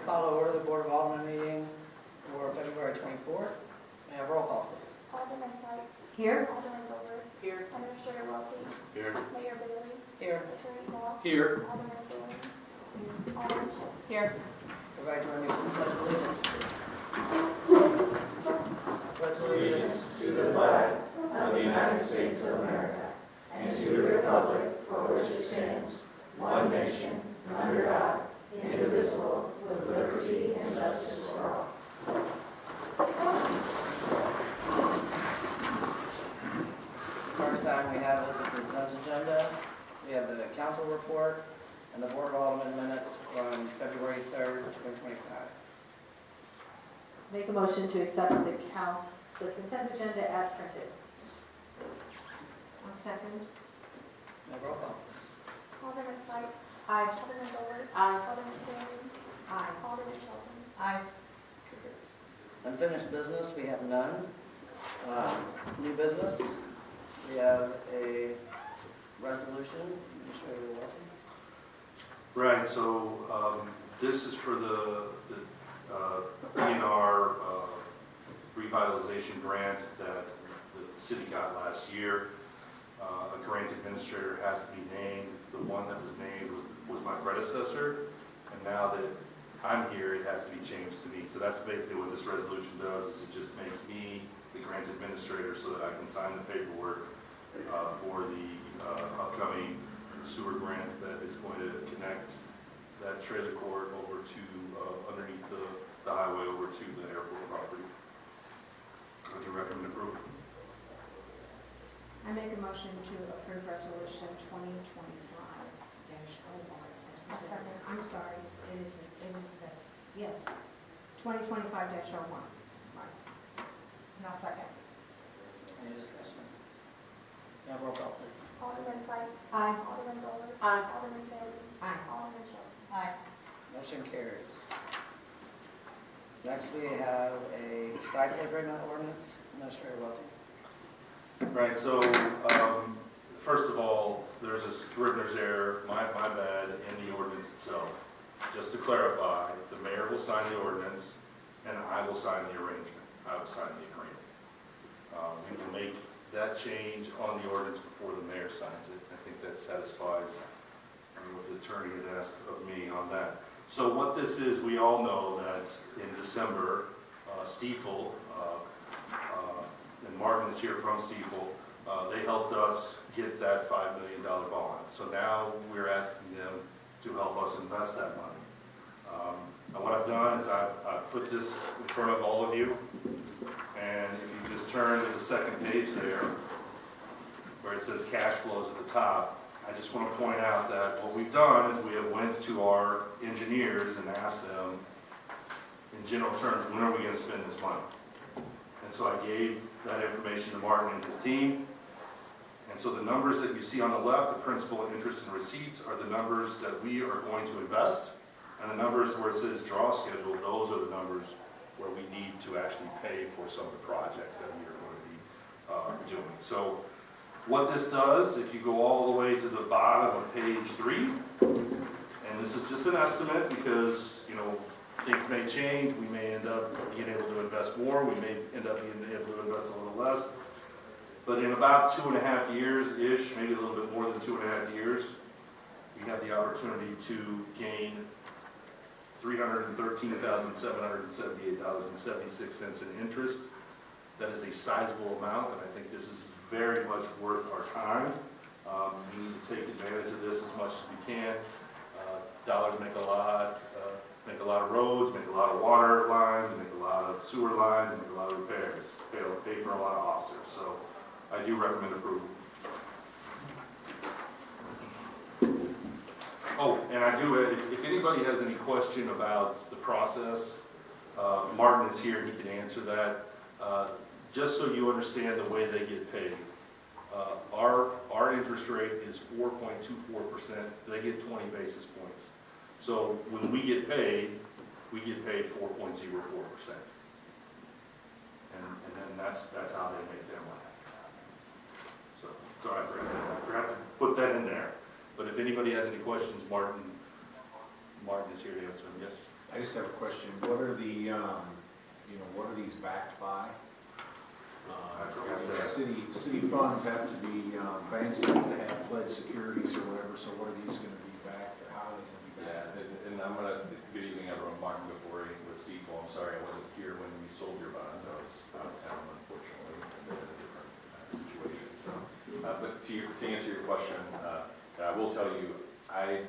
call to order the Board of Alderman meeting for February 24th. May I have roll call, please? Alderman Sykes. Here. Alderman Bower. Here. Administrator Welty. Here. Mayor Bailey. Here. Attorney Moss. Here. Alderman Sewell. Alderman Schultz. Here. Everybody join me for the pledge of allegiance. Pledge allegiance to the flag of the United States of America and to the republic for which it stands, one nation, under God, indivisible, with liberty and justice for all. First item we have is the consent agenda. We have the council report and the Board of Alderman minutes from February 3rd, 2025. Make a motion to accept the consent agenda as printed. I'll second. May I have roll call, please? Alderman Sykes. Aye. Alderman Bower. Aye. Alderman Sewell. Aye. Alderman Shelton. Aye. Unfinished business, we have none. New business, we have a resolution. Administrator Welty. Right, so this is for the DNR revitalization grant that the city got last year. A grant administrator has to be named. The one that was named was my predecessor, and now that I'm here, it has to be changed to me. So that's basically what this resolution does, is it just makes me the grant administrator so that I can sign the paperwork for the upcoming sewer grant that is going to connect that trailer court over to underneath the highway over to the airport property. I do recommend approval. I make a motion to approve resolution 2025-01 as presented. I'm sorry, it is this, yes, 2025-01. Right. Now second. Any discussion? May I have roll call, please? Alderman Sykes. Aye. Alderman Bower. Aye. Alderman Sewell. Aye. Alderman Schultz. Aye. Motion carries. Next, we have a stipend agreement ordinance. Administrator Welty. Right, so first of all, there's a Scrivener's error, my bad, in the ordinance itself. Just to clarify, the mayor will sign the ordinance and I will sign the arrangement. I will sign the agreement. We will make that change on the ordinance before the mayor signs it. I think that satisfies what the attorney had asked of me on that. So what this is, we all know that in December, Stiefel, and Martin is here from Stiefel, they helped us get that $5 million bond. So now we're asking them to help us invest that money. And what I've done is I've put this in front of all of you, and if you just turn to the second page there, where it says cash flows at the top, I just want to point out that what we've done is we have went to our engineers and asked them, in general terms, when are we going to spend this money? And so I gave that information to Martin and his team. And so the numbers that you see on the left, the principal, interest, and receipts, are the numbers that we are going to invest. And the numbers where it says draw schedule, those are the numbers where we need to actually pay for some of the projects that we are going to be doing. So what this does, if you go all the way to the bottom of page 3, and this is just an estimate because, you know, things may change. We may end up being able to invest more. We may end up being able to invest a little less. But in about 2.5 years-ish, maybe a little bit more than 2.5 years, we have the opportunity to gain $313,778.76 in interest. That is a sizable amount, and I think this is very much worth our time. We need to take advantage of this as much as we can. Dollars make a lot. Make a lot of roads, make a lot of water lines, make a lot of sewer lines, make a lot of repairs. Pay for a lot of officers. So I do recommend approval. Oh, and I do, if anybody has any question about the process, Martin is here, he can answer that. Just so you understand the way they get paid. Our interest rate is 4.24%. They get 20 basis points. So when we get paid 4.04%. And then that's how they make their money. So sorry, I forgot to put that in there. But if anybody has any questions, Martin is here to answer them. Yes? I just have a question. What are the, what are these backed by? I forgot that. City funds have to be, banks have to have pledged securities or whatever, so what are these gonna be backed, or how are they gonna be backed? Yeah, and I'm gonna, good evening, everyone, Martin before with Steve. I'm sorry I wasn't here when we sold your bonds. I was out of town, unfortunately, and in a different situation. So, but to answer your question, I will tell you, I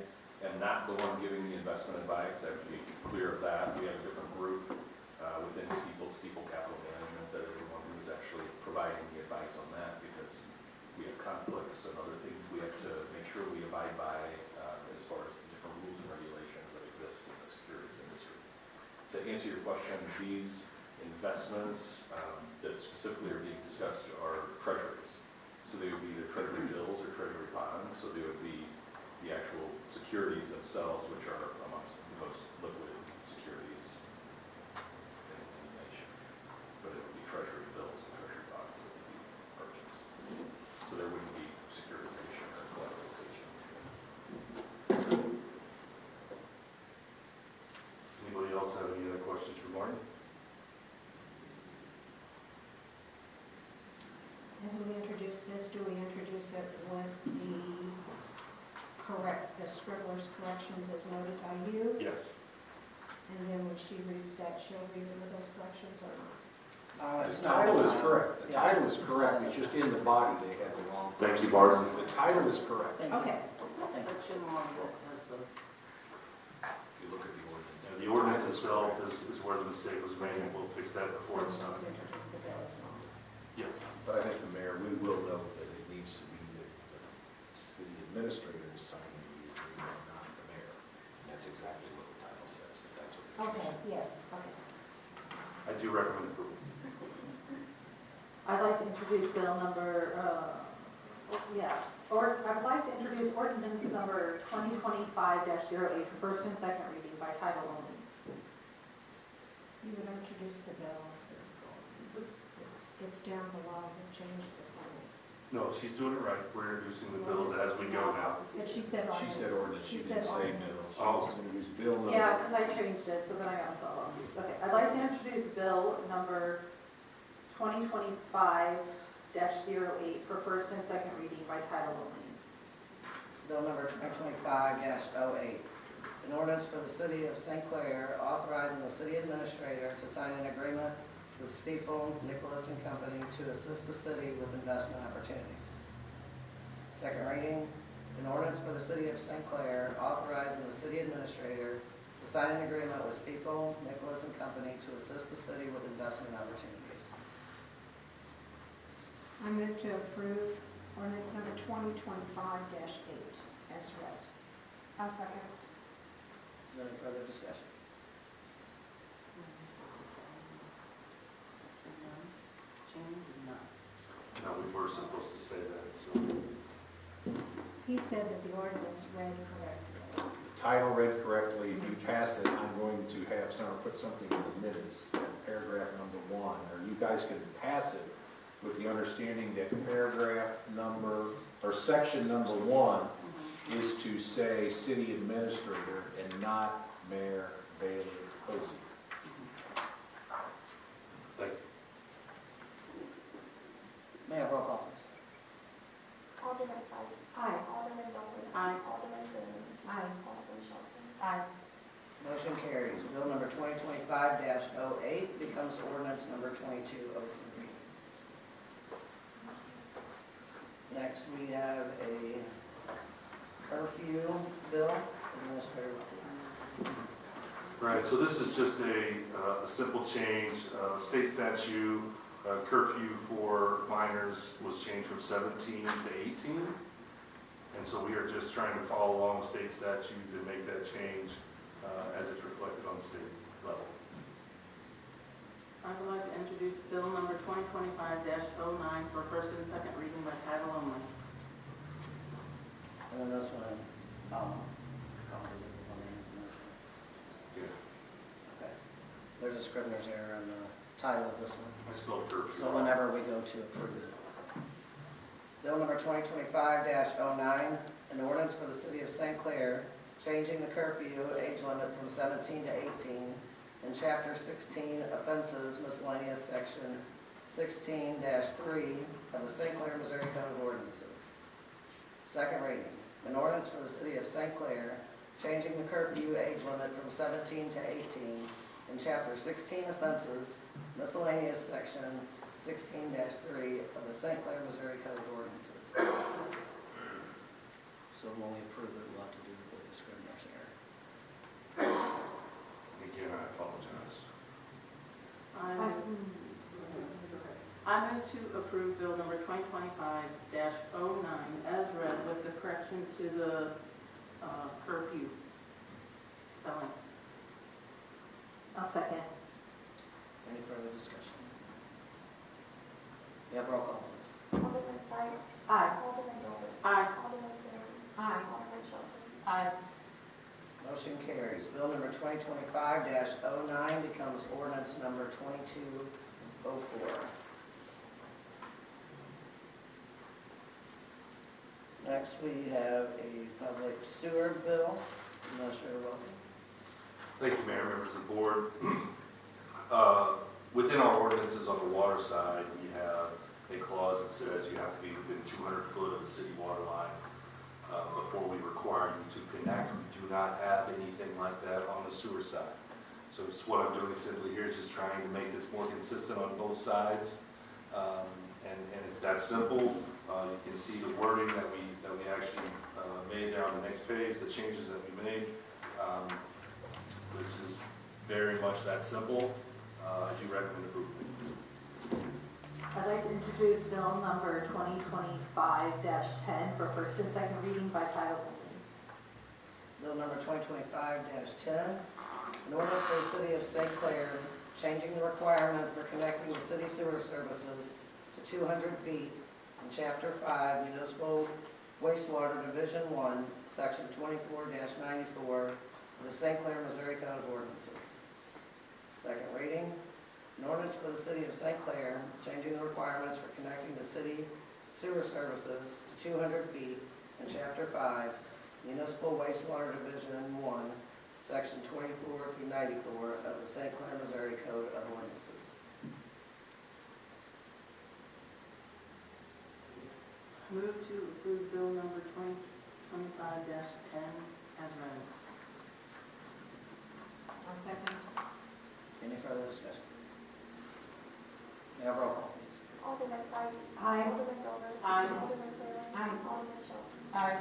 am not the one giving the investment advice. I have to be clear of that. We have a different group within Steeple Capital Management that is the one who is actually providing the advice on that, because we have conflicts and other things we have to make sure we abide by as far as the different rules and regulations that exist in the securities industry. To answer your question, these investments that specifically are being discussed are treasuries. So they would be either treasury bills or treasury bonds. So they would be the actual securities themselves, which are amongst the most liquid securities in the nation. But it would be treasury bills and treasury bonds that would be purchased. So there wouldn't be securitization or collateralization. Anybody else have any other questions for Martin? As we introduce this, do we introduce it with the scribbler's corrections as noted by you? Yes. And then when she reads that, she'll read it with those corrections or not? The title is correct. The title is correct, it's just in the body they have the wrong. Thank you, Barton. The title is correct. Thank you. Okay. Section 1 has the, If you look at the ordinance. And the ordinance itself is where the mistake was made, and we'll fix that before it's Just done. introduce the bill as well. Yes. But I think the mayor, we will note that it needs to be the city administrator signing the agreement, not the mayor. And that's exactly what the title says, that that's what the Okay, yes, okay. I do recommend approval. I'd like to introduce bill number, I would like to introduce ordinance number 2025-08 for first and second reading by title only. You would introduce the bill. It's down below, we've changed the plan. No, she's doing it right. We're introducing the bills as we go now. But she said ordinance. She said ordinance, she didn't say bill. ordinance. She was going to use bill number. Yeah, because I changed it, so then I got follow. Okay, I'd like to introduce bill number 2025-08 for first and second reading by title only. bill number 2025-08. An ordinance for the city of St. Clair authorizing the city administrator to sign an agreement with Stifel, Nicholas and Company to assist the city with investment opportunities. Second reading, an ordinance for the city of St. Clair authorizing the city administrator to sign an agreement with Stifel, Nicholas and Company to assist the city with investment opportunities. I move to approve ordinance number 2025-8 as read. I'll second. Is there any further discussion? No, we were supposed to say that, so. He said that the ordinance read correctly. Title read correctly, if you pass it, I'm going to have someone put something in the minutes, paragraph number 1, or you guys can pass it with the understanding that paragraph number, or section number 1 is to say city administrator and not Mayor Bailey Posey. Thank you. May I have roll call, please? Alderman Sykes. Aye. Alderman Dolan. Aye. Alderman Boone. Aye. Alderman Shelton. Aye. Motion carries. Bill number 2025-08 becomes ordinance number 2203. Next, we have a curfew bill. Administrator. Right, so this is just a simple change. State statute curfew for minors was changed from 17 to 18. And so we are just trying to follow along with state statute to make that change as it's reflected on the state level. I would like to introduce bill number 2025-09 for first and second reading by title only. And then this one, Yeah. okay. There's a scrivener's error on the title of this one. I spelled curfew. So whenever we go to approve it. Bill number 2025-09, an ordinance for the city of St. Clair changing the curfew age limit from 17 to 18, and Chapter 16 offenses miscellaneous section 16-3 of the St. Clair, Missouri Code of Ordinances. Second reading. An ordinance for the city of St. Clair changing the curfew age limit from 17 to 18 in Chapter 16 offenses, miscellaneous section 16-3 of the St. Clair, Missouri Code of Ordinances. So when we approve it, we'll have to do the discrimination area. Again, I apologize. I move to approve bill number 2025-09 as read with the correction to the curfew spelling. I'll second. Any further discussion? We have roll call, please. Alderman Sykes. Aye. Alderman Bolt. Aye. Alderman Sirleaf. Aye. Alderman Shelton. Aye. Motion carries. Bill number 2025-09 becomes ordinance number 2204. Next, we have a public sewer bill. Administrator Wilson. Thank you, Mayor, members of the board. Within our ordinances on the water side, we have a clause that says you have to be within 200 foot of the city water line before we require you to connect. We do not have anything like that on the sewer side. So it's what I'm doing simply here is just trying to make this more consistent on both sides. And it's that simple. You can see the wording that we actually made there on the next page, the changes that we made. This is very much that simple. I do recommend approval. I'd like to introduce bill number 2025-10 for first and second reading by title only. Bill number 2025-10, an ordinance for the city of St. Clair changing the requirement for connecting the city sewer services to 200 feet in Chapter 5, Municipal Wastewater Division 1, Section 24-94 of the St. Clair, Missouri Code of Ordinances. Second reading. An ordinance for the city of St. Clair changing the requirements for connecting the city sewer services to 200 feet in Chapter 5, Municipal Wastewater Division 1, Section 24-94 of the St. Clair, Missouri Code of Ordinances. Move to approve bill number 2025-10 as read. I'll second. Any further discussion? May I have roll call, please? Alderman Sykes. Aye. Alderman Bolt. Aye. Alderman Sirleaf. Aye. Alderman Shelton. Aye.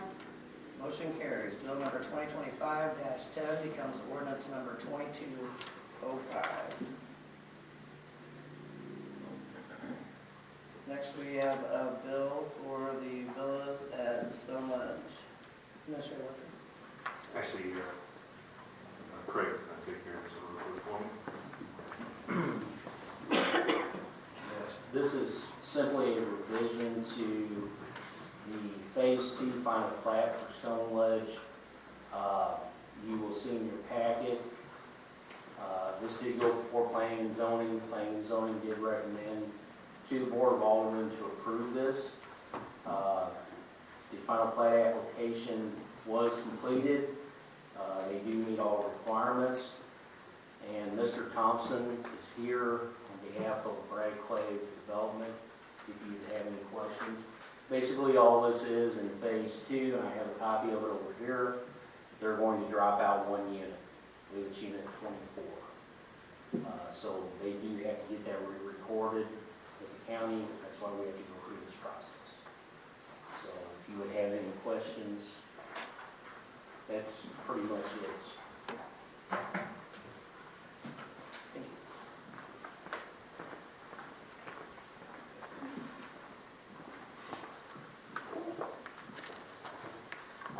Motion carries. Bill number 2025-10 becomes ordinance number 2205. Next, we have a bill for the villas at Stone Ledge. Commissioner Wilson. Actually, Craig's going to take care of this real quick for me. Yes, this is simply a revision to the Phase 2 final plat for Stone Ledge. You will see in your packet, this did go before Planning and Zoning. Planning and Zoning did recommend to the Board of Aldermen to approve this. The final plat application was completed. They do meet all requirements. And Mr. Thompson is here on behalf of Brad Clay Development, if you have any questions. Basically, all this is in Phase 2, and I have a copy of it over here. They're going to drop out one unit. I believe it's unit 24. So they do have to get that recorded with the county. That's why we have to go through this process. So if you would have any questions, that's pretty much it.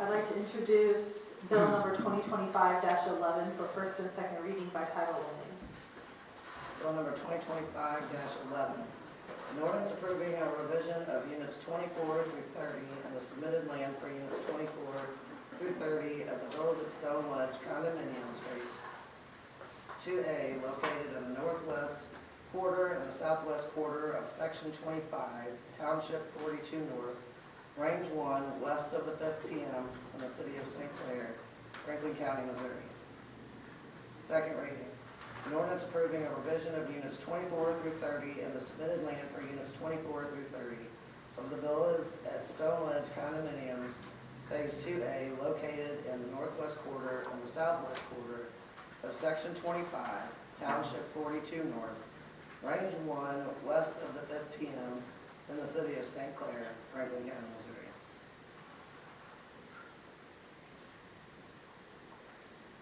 I'd like to introduce bill number 2025-11 for first and second reading by title only. Bill number 2025-11. An ordinance approving a revision of units 24 through 30 and the submitted land for units 24 through 30 of the Villas at Stone Ledge condominium space 2A located in the northwest quarter and the southwest quarter of Section 25, Township 42 North, Range 1, west of the 5th PM in the city of St. Clair, Franklin County, Missouri. Second reading. An ordinance approving a revision of units 24 through 30 and the submitted land for units 24 through 30 of the villas at Stone Ledge condominiums, Phase 2A, located in the northwest quarter and the southwest quarter of Section 25, Township 42 North, Range 1, west of the 5th PM, in the city of St. Clair, Franklin County, Missouri.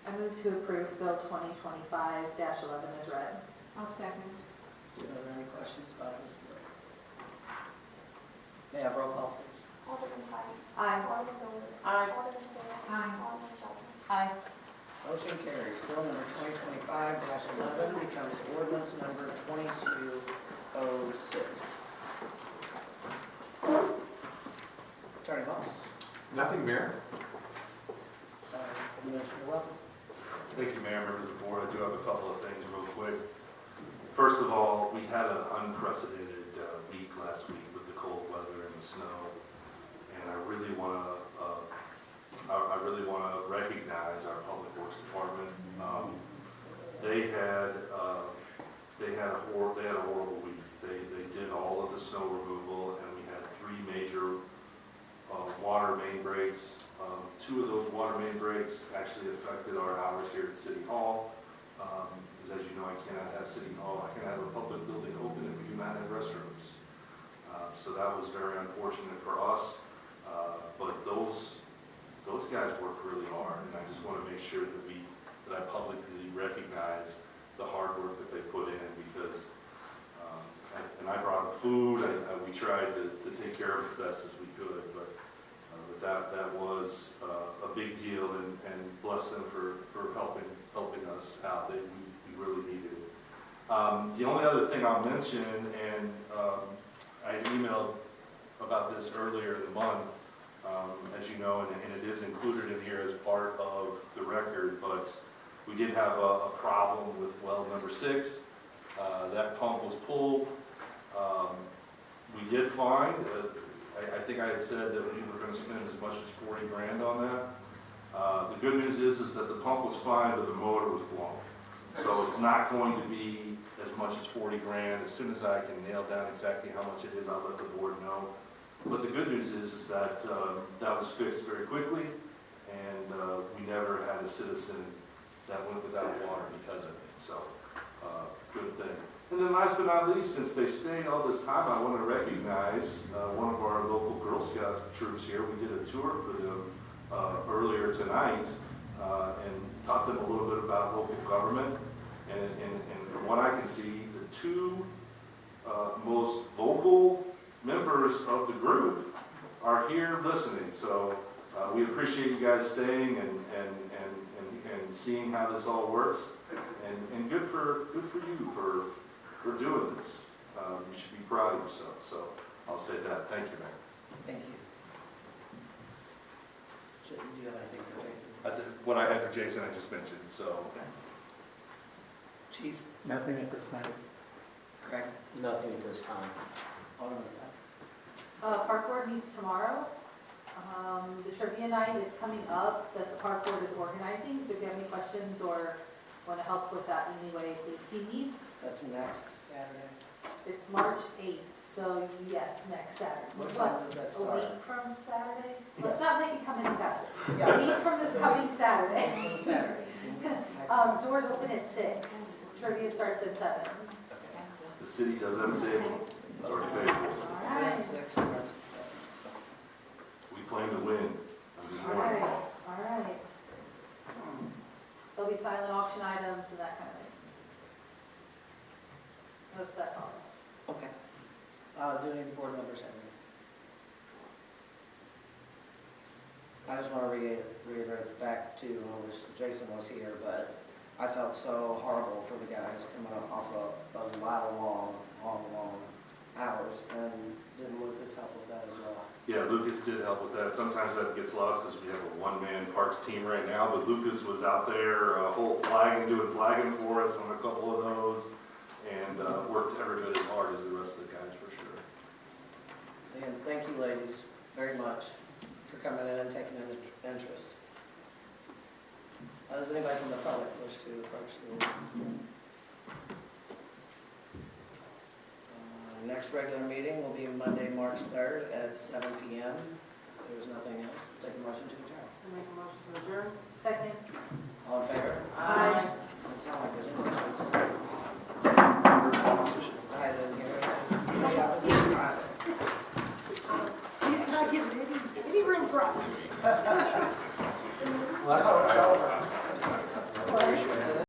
I move to approve Bill 2025-11 as read. I'll second. Do you have any questions about this bill? May I have roll call, please? Alderman Sykes. Aye. Alderman Boyd. Aye. Alderman Taylor. Aye. Alderman Shelton. Aye. Motion carries. Bill number 2025-11 becomes ordinance number 2206. Attorney Moss. Nothing, Mayor. Commissioner Welton. Thank you, Mayor, members of the board. I do have a couple of things real quick. First of all, we had an unprecedented week last week with the cold weather and the snow, and I really want to recognize our Public Works Department. They had a horrible week. They did all of the snow removal, and we had 3 major water main breaks. 2 of those water main breaks actually affected our hours here at City Hall. Because as you know, I cannot have City Hall, I cannot have a public building open if we do not have restrooms. So that was very unfortunate for us. But those guys work really hard, and I just want to make sure that I publicly recognize the hard work that they put in, because and I brought them food. We tried to take care of it as best as we could, but that was a big deal, and bless them for helping us out. We really needed it. The only other thing I'll mention, and I emailed about this earlier in the month, as you know, and it is included in here as part of the record, but we did have a problem with well number 6. That pump was pulled. We did find, I think I had said that we were going to spend as much as 40 grand on that. The good news is that the pump was fine, but the motor was blown. So it's not going to be as much as 40 grand. As soon as I can nail down exactly how much it is, I'll let the board know. But the good news is that that was fixed very quickly, and we never had a citizen that went without water because of it. So, good thing. And then last but not least, since they stayed all this time, I want to recognize one of our local Girl Scout troops here. We did a tour for them earlier tonight and taught them a little bit about local government. And from what I can see, the 2 most vocal members of the group are here listening. So we appreciate you guys staying and seeing how this all works. And good for you for doing this. You should be proud of yourself. So I'll say that. Thank you, Mayor. Thank you. Do you have anything for Jason? What I had for Jason, I just mentioned. So. Okay. Chief? Nothing at this time. Craig? Nothing at this time. Alderman Sykes? Park Board meets tomorrow. The trivia night is coming up that the Park Board is organizing, so if you have any questions or want to help with that in any way, please see me. That's next Saturday. It's March 8th, so yes, next Saturday. What What, time does that a start? week from Saturday? Yes. Let's not make it come any faster. A Yeah. week from this coming Saturday. Saturday. Doors open at 6. Trivia starts at 7. The city does have a table. It's already paid for. All right. 6 starts at 7. We plan to win. I'm just All warning right. you all. All right. There'll be silent auction items and that kind of thing. Hope that's all. Okay. Do any board members have any? I just want to reiterate back to, I wish Jason was here, but I felt so horrible for the guys coming up off of a mile long hours, and did Lucas help with that as well? Yeah, Lucas did help with that. Sometimes that gets lost because we have a one-man parks team right now, but Lucas was out there doing flagging for us on a couple of those, and worked every bit as hard as the rest of the guys for sure. And thank you, ladies, very much for coming in and taking an interest. Does anybody from the public wish to approach the next regular meeting will be Monday, March 3rd at 7 p.m. If there's nothing